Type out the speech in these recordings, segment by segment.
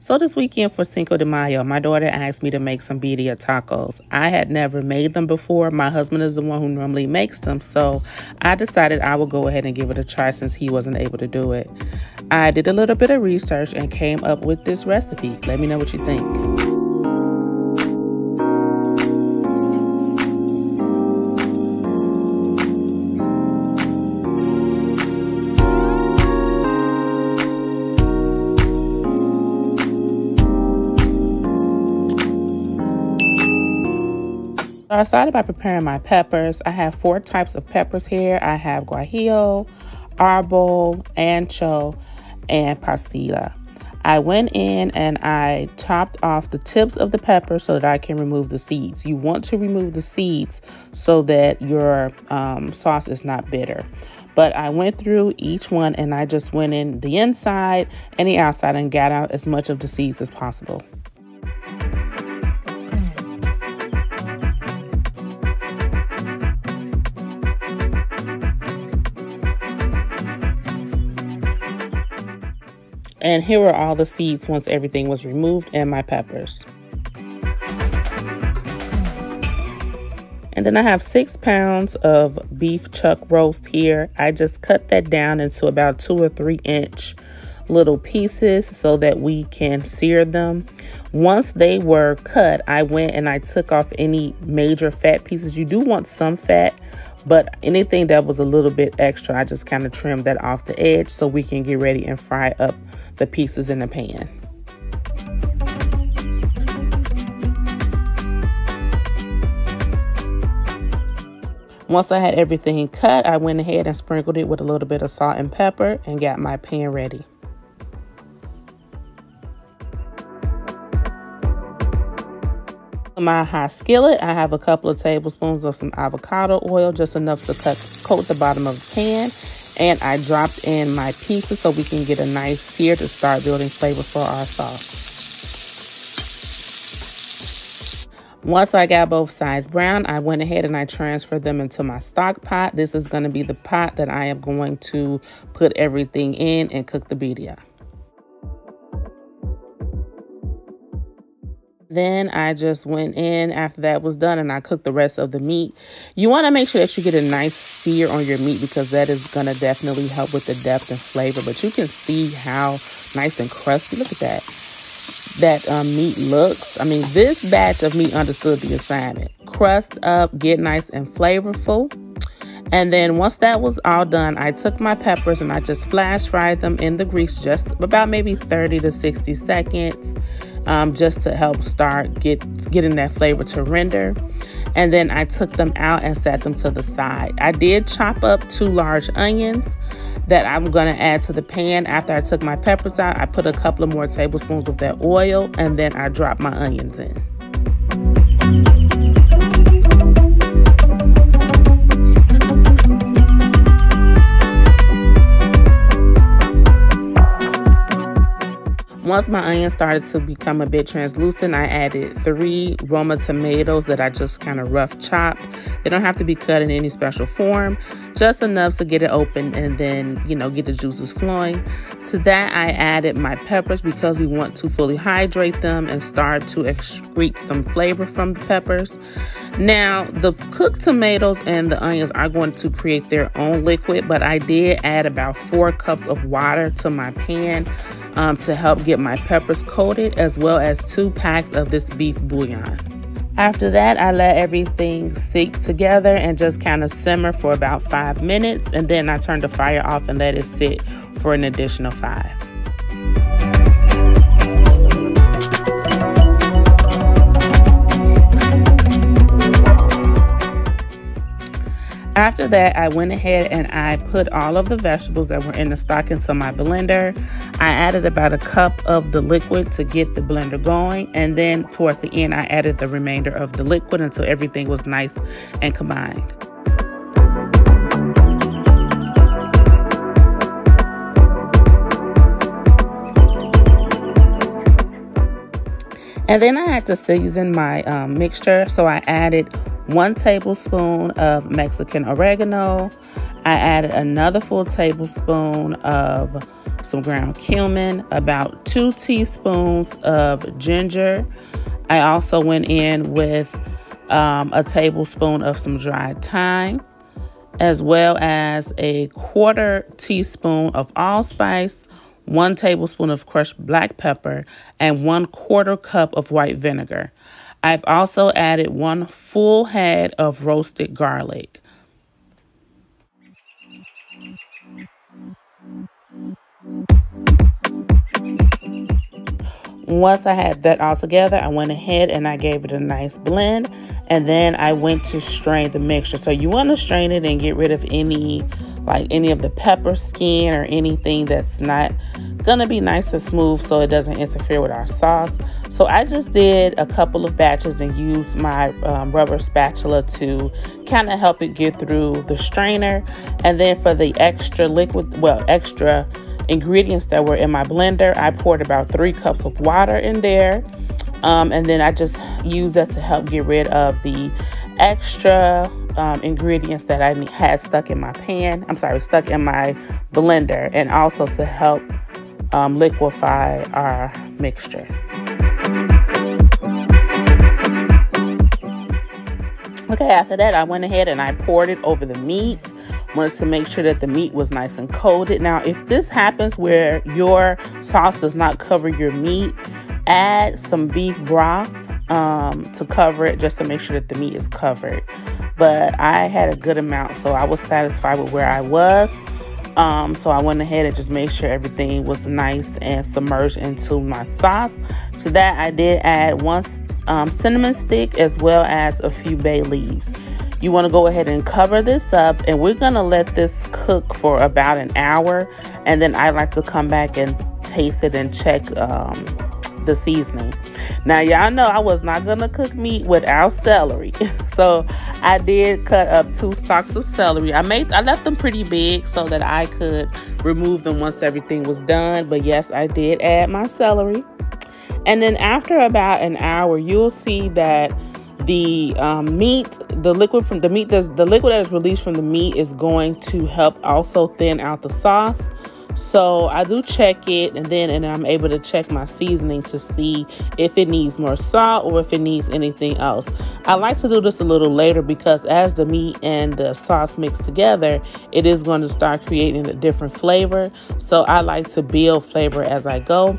So this weekend for Cinco de Mayo, my daughter asked me to make some birria tacos. I had never made them before. My husband is the one who normally makes them, so I decided I would go ahead and give it a try since he wasn't able to do it. I did a little bit of research and came up with this recipe. Let me know what you think. I started by preparing my peppers. I have 4 types of peppers here. I have guajillo, arbol, ancho, and pastilla. I went in and I chopped off the tips of the pepper so that I can remove the seeds. You want to remove the seeds so that your sauce is not bitter. But I went through each one and I just went in the inside and the outside and got out as much of the seeds as possible. And here were all the seeds once everything was removed and my peppers. And then I have 6 pounds of beef chuck roast here. I just cut that down into about 2 or 3 inch little pieces so that we can sear them. Once they were cut, I went and I took off any major fat pieces. You do want some fat, but anything that was a little bit extra, I just kind of trimmed that off the edge so we can get ready and fry up the pieces in the pan. Once I had everything cut, I went ahead and sprinkled it with a little bit of salt and pepper and got my pan ready. My hot skillet, I have a couple of tablespoons of some avocado oil, just enough to coat the bottom of the pan. And I dropped in my pieces so we can get a nice sear to start building flavor for our sauce. Once I got both sides brown, I went ahead and I transferred them into my stock pot. This is going to be the pot that I am going to put everything in and cook the birria. Then I just went in after that was done and I cooked the rest of the meat. You want to make sure that you get a nice sear on your meat because that is going to definitely help with the depth and flavor. But you can see how nice and crusty, look at that meat looks. I mean, this batch of meat understood the assignment. Crust up, get nice and flavorful. And then once that was all done, I took my peppers and I just flash fried them in the grease just about maybe 30 to 60 seconds. Just to help start getting that flavor to render. And then I took them out and set them to the side. I did chop up 2 large onions that I'm going to add to the pan. After I took my peppers out, I put a couple of more tablespoons of that oil and then I dropped my onions in. Once my onions started to become a bit translucent, I added 3 Roma tomatoes that I just kind of rough chopped. They don't have to be cut in any special form, just enough to get it open and then, get the juices flowing. To that, I added my peppers because we want to fully hydrate them and start to excrete some flavor from the peppers. Now, the cooked tomatoes and the onions are going to create their own liquid, but I did add about 4 cups of water to my pan to help get my peppers coated, as well as 2 packs of this beef bouillon. After that, I let everything sink together and just kind of simmer for about 5 minutes, and then I turned the fire off and let it sit for an additional 5. After that, I went ahead and I put all of the vegetables that were in the stock into my blender. I added about a cup of the liquid to get the blender going. And then towards the end, I added the remainder of the liquid until everything was nice and combined. And then I had to season my mixture, so I added 1 tablespoon of Mexican oregano. I added another full tablespoon of some ground cumin, about 2 teaspoons of ginger. I also went in with a tablespoon of some dried thyme, as well as a 1/4 teaspoon of allspice, 1 tablespoon of crushed black pepper, and 1/4 cup of white vinegar. I've also added 1 full head of roasted garlic. Once I had that all together, I went ahead and I gave it a nice blend, and then I went to strain the mixture. So you want to strain it and get rid of any of the pepper skin or anything that's not gonna be nice and smooth, so it doesn't interfere with our sauce. So I just did a couple of batches and used my rubber spatula to kind of help it get through the strainer. And then for the extra ingredients that were in my blender, I poured about 3 cups of water in there, and then I just used that to help get rid of the extra ingredients that I had stuck in my blender, and also to help liquefy our mixture. Okay, after that, I went ahead and I poured it over the meat. Wanted to make sure that the meat was nice and coated. Now, if this happens where your sauce does not cover your meat, add some beef broth to cover it, just to make sure that the meat is covered. But I had a good amount, so I was satisfied with where I was. So I went ahead and just made sure everything was nice and submerged into my sauce. To that, I did add 1 cinnamon stick, as well as a few bay leaves. You want to go ahead and cover this up, and we're going to let this cook for about an hour, and then I like to come back and taste it and check the seasoning. Now, y'all know I was not going to cook meat without celery. So I did cut up 2 stalks of celery. I left them pretty big so that I could remove them once everything was done. But yes, I did add my celery. And then after about an hour, you'll see that the liquid that is released from the meat is going to help also thin out the sauce. So I do check it, and then I'm able to check my seasoning to see if it needs more salt or if it needs anything else. I like to do this a little later because as the meat and the sauce mix together, it is going to start creating a different flavor. So I like to build flavor as I go.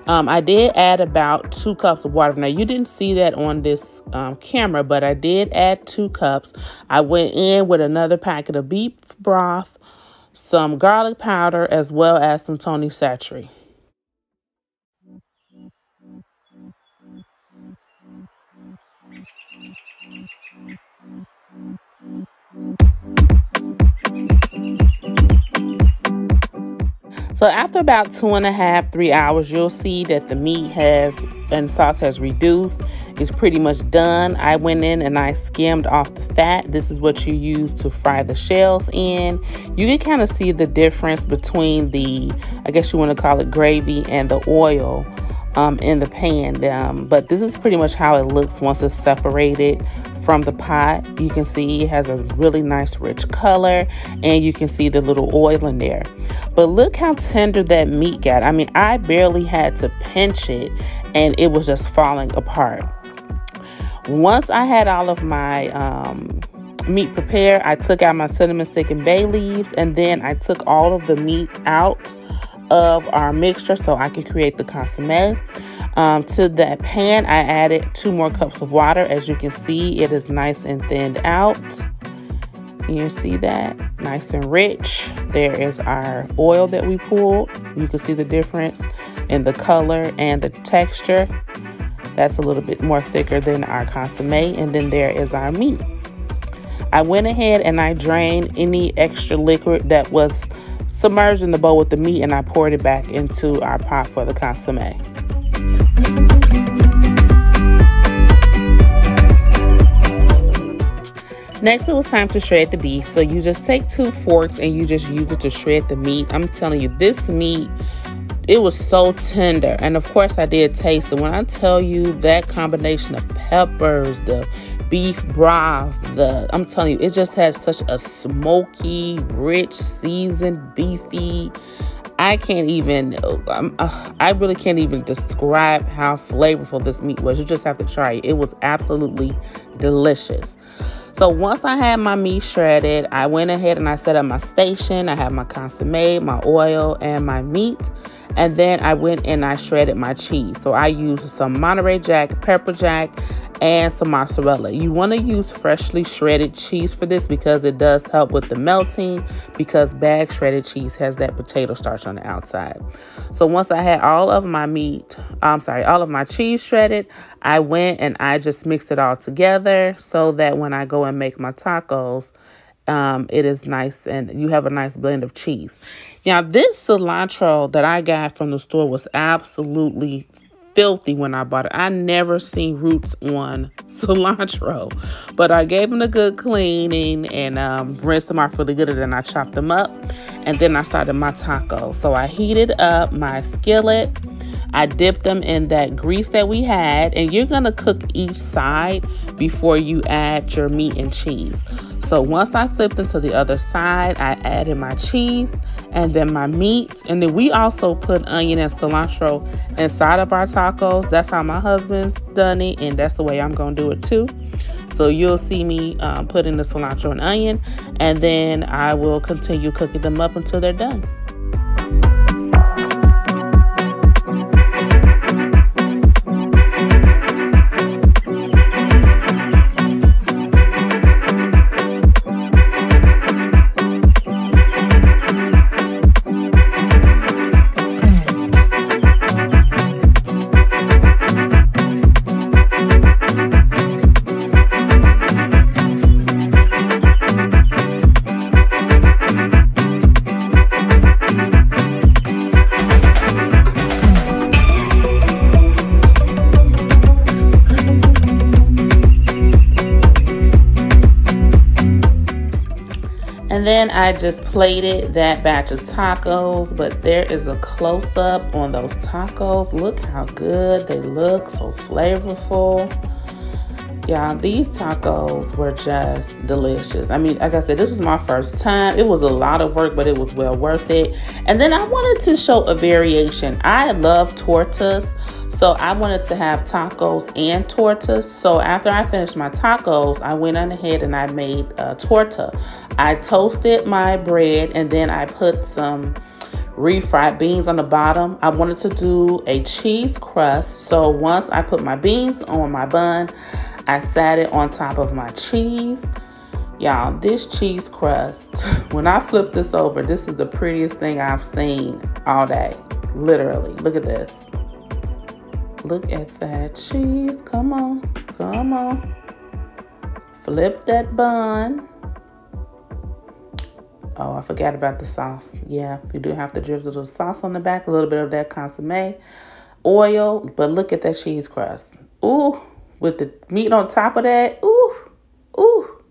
I did add about 2 cups of water. Now, you didn't see that on this camera, but I did add 2 cups. I went in with another packet of beef broth, some garlic powder, as well as some Tony Satchery. So after about 2.5, 3 hours, you'll see that the meat and sauce has reduced. It's pretty much done. I went in and I skimmed off the fat. This is what you use to fry the shells in. You can kind of see the difference between the, I guess you want to call it gravy, and the oil in the pan. But this is pretty much how it looks once it's separated from the pot. You can see it has a really nice rich color, and you can see the little oil in there. But look how tender that meat got. I mean, I barely had to pinch it and it was just falling apart. Once I had all of my meat prepared, I took out my cinnamon stick and bay leaves, and then I took all of the meat out of our mixture so I could create the consommé. To that pan, I added 2 more cups of water. As you can see, it is nice and thinned out. You see that? Nice and rich. There is our oil that we pulled. You can see the difference in the color and the texture. That's a little bit more thicker than our consommé. And then there is our meat. I went ahead and I drained any extra liquid that was submerged in the bowl with the meat, and I poured it back into our pot for the consommé. Next, it was time to shred the beef. So you just take 2 forks and you just use it to shred the meat. I'm telling you, this meat, it was so tender. And of course, I did taste it. When I tell you that combination of peppers, the beef broth, I'm telling you, it just had such a smoky, rich, seasoned, beefy. I can't even, I really can't even describe how flavorful this meat was. You just have to try it. It was absolutely delicious. So once I had my meat shredded, I went ahead and I set up my station. I had my consommé, my oil, and my meat. And then I went and I shredded my cheese. So I used some Monterey Jack, pepper jack, and some mozzarella. You want to use freshly shredded cheese for this because it does help with the melting, because bag shredded cheese has that potato starch on the outside. So once I had all of my all of my cheese shredded, I went and I just mixed it all together so that when I go and make my tacos, it is nice and you have a nice blend of cheese. Now, this cilantro that I got from the store was absolutely filthy when I bought it. I never seen roots on cilantro, but I gave them a good cleaning and rinsed them off really good, and then I chopped them up, and then I started my tacos. So I heated up my skillet. I dipped them in that grease that we had, and you're gonna cook each side before you add your meat and cheese. So once I flipped into the other side, I added my cheese and then my meat. And then we also put onion and cilantro inside of our tacos. That's how my husband's done it, and that's the way I'm going to do it too. So you'll see me put in the cilantro and onion, and then I will continue cooking them up until they're done. And then I just plated that batch of tacos, but there is a close-up on those tacos. Look how good they look, so flavorful. Yeah, these tacos were just delicious. I mean, like I said, this was my first time. It was a lot of work, but it was well worth it. And then I wanted to show a variation. I love tortas, so I wanted to have tacos and tortas. So after I finished my tacos, I went on ahead and I made a torta. I toasted my bread and then I put some refried beans on the bottom. I wanted to do a cheese crust. So once I put my beans on my bun, I sat it on top of my cheese. Y'all, this cheese crust, when I flip this over, this is the prettiest thing I've seen all day. Literally, look at this. Look at that cheese. Come on, come on. Flip that bun. Oh, I forgot about the sauce. Yeah, you do have to drizzle the sauce on the back, a little bit of that consommé, oil, but look at that cheese crust. Ooh, with the meat on top of that. Ooh, ooh.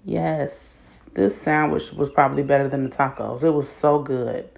Yes, this sandwich was probably better than the tacos. It was so good.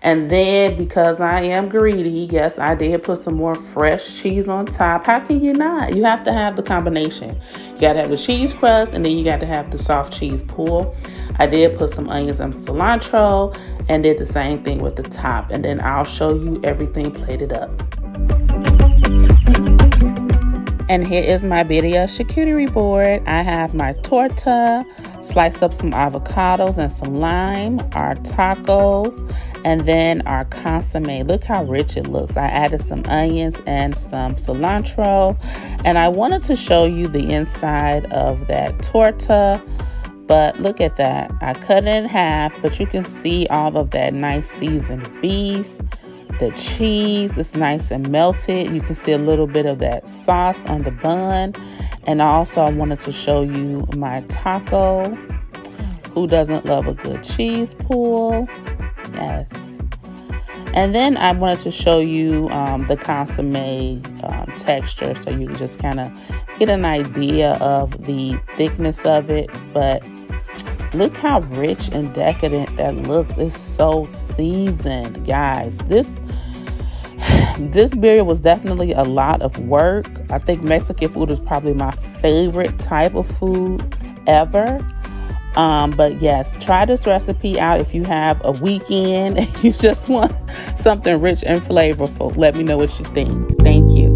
And then because I am greedy, yes, I did put some more fresh cheese on top. How can you not? You have to have the combination. You got to have the cheese crust, and then you got to have the soft cheese pool. I did put some onions and cilantro and did the same thing with the top. And then I'll show you everything plated up. And here is my birria charcuterie board. I have my torta, sliced up some avocados and some lime, our tacos, and then our consommé. Look how rich it looks. I added some onions and some cilantro, and I wanted to show you the inside of that torta, but look at that. I cut it in half, but you can see all of that nice seasoned beef. The cheese is nice and melted. You can see a little bit of that sauce on the bun. And also I wanted to show you my taco. Who doesn't love a good cheese pool? Yes. And then I wanted to show you the consommé texture, so you can just kind of get an idea of the thickness of it. But look how rich and decadent that looks. It's so seasoned, guys. This birria was definitely a lot of work. I think Mexican food is probably my favorite type of food ever. But yes, try this recipe out if you have a weekend and you just want something rich and flavorful. Let me know what you think. Thank you.